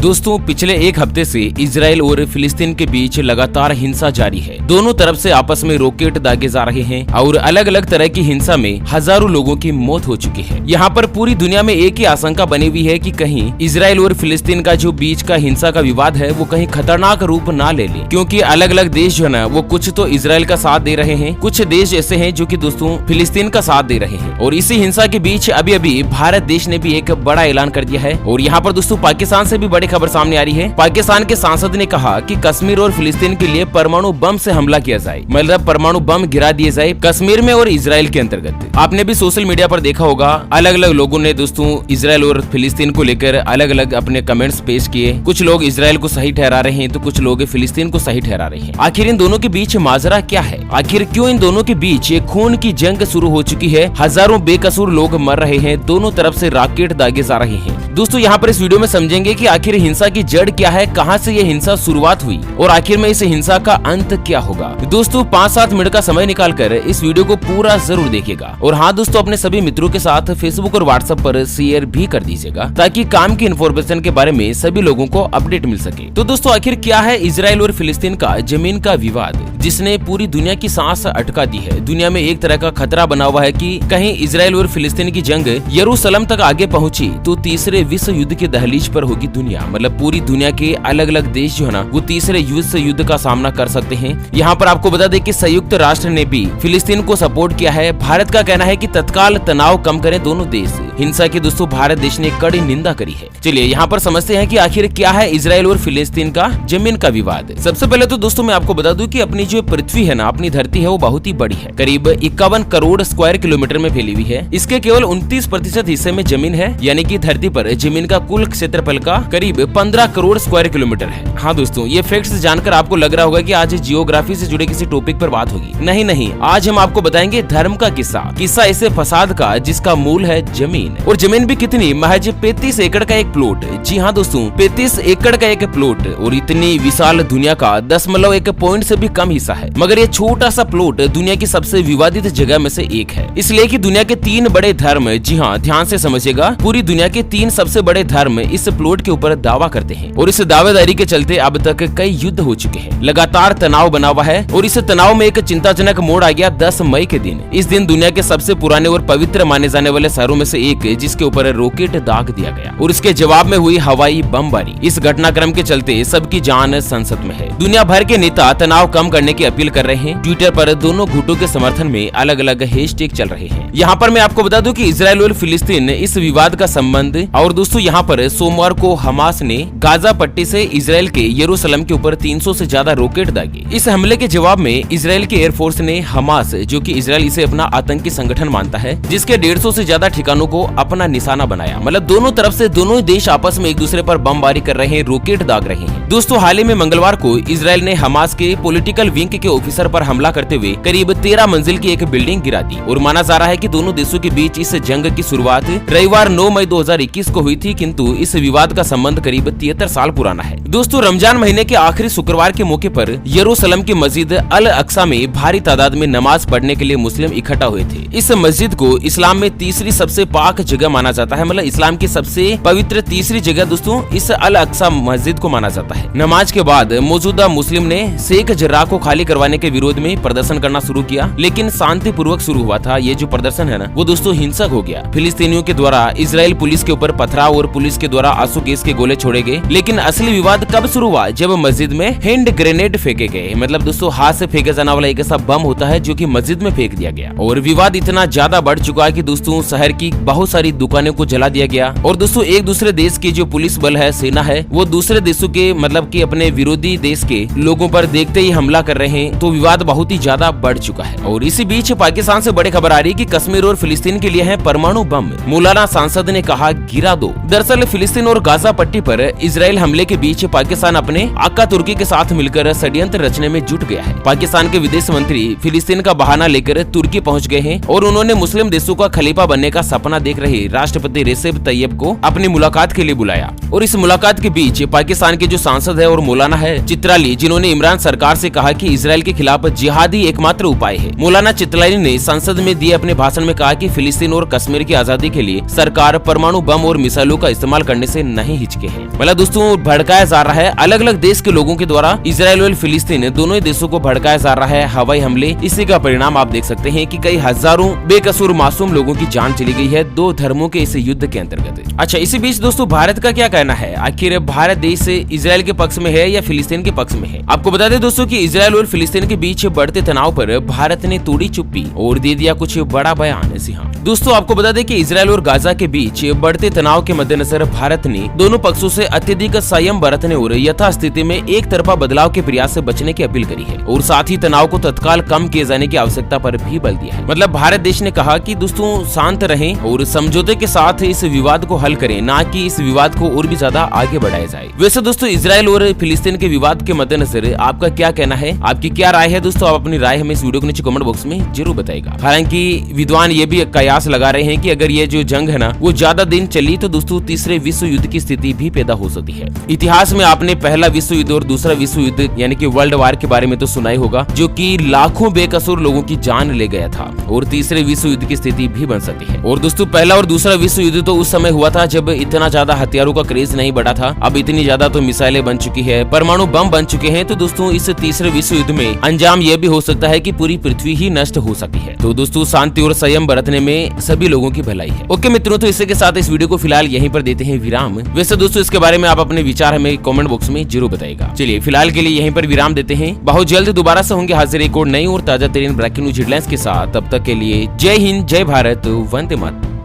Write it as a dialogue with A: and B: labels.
A: दोस्तों पिछले एक हफ्ते से इजराइल और फिलिस्तीन के बीच लगातार हिंसा जारी है। दोनों तरफ से आपस में रॉकेट दागे जा रहे हैं और अलग अलग तरह की हिंसा में हजारों लोगों की मौत हो चुकी है। यहाँ पर पूरी दुनिया में एक ही आशंका बनी हुई है कि कहीं इजराइल और फिलिस्तीन का जो बीच का हिंसा का विवाद है वो कहीं खतरनाक रूप ना ले ले, क्योंकि अलग अलग देश जो है ना वो कुछ तो इजराइल का साथ दे रहे हैं, कुछ देश ऐसे हैं जो कि दोस्तों फिलिस्तीन का साथ दे रहे हैं। और इसी हिंसा के बीच अभी अभी भारत देश ने भी एक बड़ा ऐलान कर दिया है। और यहाँ पर दोस्तों पाकिस्तान से भी बड़ी खबर सामने आ रही है। पाकिस्तान के सांसद ने कहा कि कश्मीर और फिलिस्तीन के लिए परमाणु बम से हमला किया जाए, मतलब परमाणु बम गिरा दिए जाए कश्मीर में और इजराइल के अंतर्गत। आपने भी सोशल मीडिया पर देखा होगा, अलग अलग लोगों ने दोस्तों इजराइल और फिलिस्तीन को लेकर अलग अलग अपने कमेंट्स पेश किए। कुछ लोग इजराइल को सही ठहरा रहे हैं तो कुछ लोग फिलिस्तीन को सही ठहरा रहे हैं। आखिर इन दोनों के बीच माजरा क्या है? आखिर क्यों इन दोनों के बीच एक खून की जंग शुरू हो चुकी है? हजारों बेकसूर लोग मर रहे हैं, दोनों तरफ से रॉकेट दागे जा रहे हैं। दोस्तों यहाँ पर इस वीडियो में समझेंगे कि आखिर हिंसा की जड़ क्या है, कहां से ये हिंसा शुरुआत हुई और आखिर में इस हिंसा का अंत क्या होगा। दोस्तों 5-7 मिनट का समय निकालकर इस वीडियो को पूरा जरूर देखिएगा। और हाँ दोस्तों, अपने सभी मित्रों के साथ फेसबुक और व्हाट्सएप पर शेयर भी कर दीजिएगा ताकि काम की इन्फॉर्मेशन के बारे में सभी लोगों को अपडेट मिल सके। तो दोस्तों आखिर क्या है इजराइल और फिलिस्तीन का जमीन का विवाद जिसने पूरी दुनिया की सांस अटका दी है। दुनिया में एक तरह का खतरा बना हुआ है कि कहीं इजराइल और फिलिस्तीन की जंग यरूशलेम तक आगे पहुंची तो तीसरे विश्व युद्ध के दहलीज पर होगी दुनिया। मतलब पूरी दुनिया के अलग अलग देश जो है ना वो तीसरे विश्व युद्ध का सामना कर सकते हैं। यहाँ पर आपको बता दें कि संयुक्त राष्ट्र ने भी फिलिस्तीन को सपोर्ट किया है। भारत का कहना है कि तत्काल तनाव कम करें दोनों देश। हिंसा की दोस्तों भारत देश ने कड़ी निंदा करी है। चलिए यहाँ पर समझते हैं कि आखिर क्या है इजराइल और फिलिस्तीन का जमीन का विवाद। सबसे पहले तो दोस्तों मैं आपको बता दूं कि अपनी जो पृथ्वी है ना, अपनी धरती है वो बहुत ही बड़ी है, करीब 51 करोड़ स्क्वायर किलोमीटर में फैली हुई है। इसके केवल 29% हिस्से में जमीन है, यानी कि धरती पर जमीन का कुल क्षेत्रफल का करीब 15 करोड़ स्क्वायर किलोमीटर है। हाँ दोस्तों, ये फैक्ट्स जानकर आपको लग रहा होगा कि आज जियोग्राफी से जुड़े किसी टॉपिक पर बात होगी। नहीं, आज हम आपको बताएंगे धर्म का किस्सा ऐसे फसाद का जिसका मूल है जमीन। और जमीन भी कितनी, महज 35 एकड़ का एक प्लॉट। जी हाँ दोस्तों, 35 एकड़ का एक प्लॉट और इतनी विशाल दुनिया का 0.1 पॉइंट से भी कम हिस्सा है। मगर ये छोटा सा प्लॉट दुनिया की सबसे विवादित जगह में से एक है, इसलिए कि दुनिया के 3 बड़े धर्म, जी हाँ ध्यान से समझिएगा, पूरी दुनिया के 3 सबसे बड़े धर्म इस प्लॉट के ऊपर दावा करते हैं। और इस दावेदारी के चलते अब तक कई युद्ध हो चुके हैं, लगातार तनाव बना हुआ है। और इस तनाव में एक चिंताजनक मोड़ आ गया 10 मई के दिन। इस दिन दुनिया के सबसे पुराने और पवित्र माने जाने वाले शहरों में से एक जिसके ऊपर रॉकेट दाग दिया गया और इसके जवाब में हुई हवाई बमबारी। इस घटनाक्रम के चलते सबकी जान संकट में है। दुनिया भर के नेता तनाव कम करने की अपील कर रहे हैं। ट्विटर पर दोनों गुटों के समर्थन में अलग अलग हैशटैग चल रहे हैं। यहाँ पर मैं आपको बता दूं कि इजराइल और फिलिस्तीन इस विवाद का संबंध, और दोस्तों यहाँ पर सोमवार को हमास ने गाजा पट्टी से इजराइल के यरूशलेम के ऊपर 300 से ज्यादा रॉकेट दागे। इस हमले के जवाब में इजराइल की एयरफोर्स ने हमास, जो कि इजराइल इसे अपना आतंकी संगठन मानता है, जिसके 150 से ज्यादा ठिकानों को अपना निशाना बनाया। मतलब दोनों तरफ से दोनों देश आपस में एक दूसरे पर बमबारी कर रहे हैं, रॉकेट दाग रहे हैं। दोस्तों हाल ही में मंगलवार को इजराइल ने हमास के पॉलिटिकल विंग के ऑफिसर पर हमला करते हुए करीब 13 मंजिल की एक बिल्डिंग गिरा दी। और माना जा रहा है कि दोनों देशों के बीच इस जंग की शुरुआत रविवार 9 मई 2021 को हुई थी, किंतु इस विवाद का संबंध करीब 73 साल पुराना है। दोस्तों रमजान महीने के आखिरी शुक्रवार के मौके पर यरूशलेम की मस्जिद अल अक्सा में भारी तादाद में नमाज पढ़ने के लिए मुस्लिम इकट्ठा हुए थे। इस मस्जिद को इस्लाम में तीसरी सबसे पाक जगह माना जाता है, मतलब इस्लाम की सबसे पवित्र तीसरी जगह दोस्तों इस अल अक्सा मस्जिद को माना जाता है। नमाज के बाद मौजूदा मुस्लिम ने शेख जर्राह को खाली करवाने के विरोध में प्रदर्शन करना शुरू किया, लेकिन शांतिपूर्वक शुरू हुआ था। ये जो प्रदर्शन है ना वो दोस्तों हिंसक हो गया। फिलिस्तीनियों के द्वारा इजराइल पुलिस के ऊपर पथराव और पुलिस के द्वारा आंसू गैस के गोले छोड़े गए। लेकिन असली विवाद कब शुरू हुआ? जब मस्जिद में हैंड ग्रेनेड फेंके गए। मतलब दोस्तों हाथ से फेंके जाने वाला एक ऐसा बम होता है जो कि मस्जिद में फेंक दिया गया। और विवाद इतना ज्यादा बढ़ चुका है कि दोस्तों शहर की बहुत सारी दुकानों को जला दिया गया। और दोस्तों एक दूसरे देश की जो पुलिस बल है, सेना है, वो दूसरे देशों के मतलब कि अपने विरोधी देश के लोगों पर देखते ही हमला कर रहे हैं। तो विवाद बहुत ही ज्यादा बढ़ चुका है। और इसी बीच पाकिस्तान से बड़ी खबर आ रही है कि कश्मीर और फिलिस्तीन के लिए है परमाणु बम। मौलाना सांसद ने कहा गिरा दो। दरअसल फिलिस्तीन और गाजा पट्टी पर इजराइल हमले के बीच पाकिस्तान अपने आका तुर्की के साथ मिलकर षड्यंत्र रचने में जुट गया है। पाकिस्तान के विदेश मंत्री फिलिस्तीन का बहाना लेकर तुर्की पहुँच गए हैं और उन्होंने मुस्लिम देशों का खलीफा बनने का सपना देख रहे राष्ट्रपति रेसेप तैयब को अपनी मुलाकात के लिए बुलाया। और इस मुलाकात के बीच पाकिस्तान के जो सांसद है और मौलाना है चित्राली, जिन्होंने इमरान सरकार से कहा कि इजराइल के खिलाफ जिहादी एकमात्र उपाय है। मौलाना चित्राली ने संसद में दिए अपने भाषण में कहा कि फिलिस्तीन और कश्मीर की आजादी के लिए सरकार परमाणु बम और मिसाइलों का इस्तेमाल करने से नहीं हिचके हैं। मतलब दोस्तों भड़काया जा रहा है अलग अलग देश के लोगों के द्वारा इजराइल और फिलिस्तीन दोनों ही देशों को भड़काया जा रहा है हवाई हमले। इसी का परिणाम आप देख सकते हैं कि कई हजारों बेकसूर मासूम लोगों की जान चली गई है दो धर्मों के इस युद्ध के अंतर्गत। अच्छा, इसी बीच दोस्तों भारत का क्या कहना है? आखिर भारत देश से इजराइल के पक्ष में है या फिलिस्तीन के पक्ष में है? आपको बता दें दोस्तों कि इजराइल और फिलिस्तीन के बीच बढ़ते तनाव पर भारत ने तोड़ी चुप्पी और दे दिया कुछ बड़ा बयान। जी हाँ दोस्तों, आपको बता दें कि इजराइल और गाजा के बीच बढ़ते तनाव के मद्देनजर भारत ने दोनों पक्षों से अत्यधिक संयम बरतने और यथास्थिति में एक तरफा बदलाव के प्रयास से बचने की अपील करी है और साथ ही तनाव को तत्काल कम किए जाने की आवश्यकता पर भी बल दिया है। मतलब भारत देश ने कहा कि दोस्तों शांत रहें और समझौते के साथ इस विवाद को हल करें, ना कि इस विवाद को और भी ज्यादा आगे बढ़ाया जाए। वैसे दोस्तों इजराइल और फिलिस्तीन के विवाद के मद्देनजर आपका क्या कहना है? आपकी क्या राय है दोस्तों? आप अपनी राय हमें इस वीडियो के नीचे कमेंट बॉक्स में जरूर बताएगा। हालांकि विद्वान ये भी कयास लगा रहे हैं कि अगर ये जो जंग है ना वो ज्यादा दिन चली तो दोस्तों तीसरे विश्व युद्ध की स्थिति भी पैदा हो सकती है। इतिहास में आपने पहला विश्व युद्ध और दूसरा विश्व युद्ध यानी कि वर्ल्ड वार के बारे में तो सुना ही होगा, जो कि लाखों बेकसूर लोगों की जान ले गया था और तीसरे विश्व युद्ध की स्थिति भी बन सकती है। और दोस्तों पहला और दूसरा विश्व युद्ध तो उस समय हुआ था जब इतना ज्यादा हथियारों का क्रेज नहीं बढ़ा था। अब इतनी ज्यादा तो मिसाइलें बन चुकी है, परमाणु बम बन चुके हैं। तो दोस्तों इस तीसरे विश्व युद्ध में अंजाम यह भी हो सकता है कि पूरी पृथ्वी ही नष्ट हो सकती है। तो दोस्तों शांति और संयम बरतने में सभी लोगों की भलाई है। ओके मित्रों, तो इसी के साथ इस वीडियो को फिलहाल यहीं पर देते हैं विराम। वैसे दोस्तों इसके बारे में आप अपने विचार हमें कमेंट बॉक्स में जरूर बताइएगा। चलिए फिलहाल के लिए यहीं पर विराम देते हैं। बहुत जल्द दोबारा से होंगे हाजिर एक और नई और ताजा तरीन ब्रेकिंग न्यूज हेडलाइंस के साथ। तब तक के लिए जय हिंद, जय भारत, वंदे मातरम।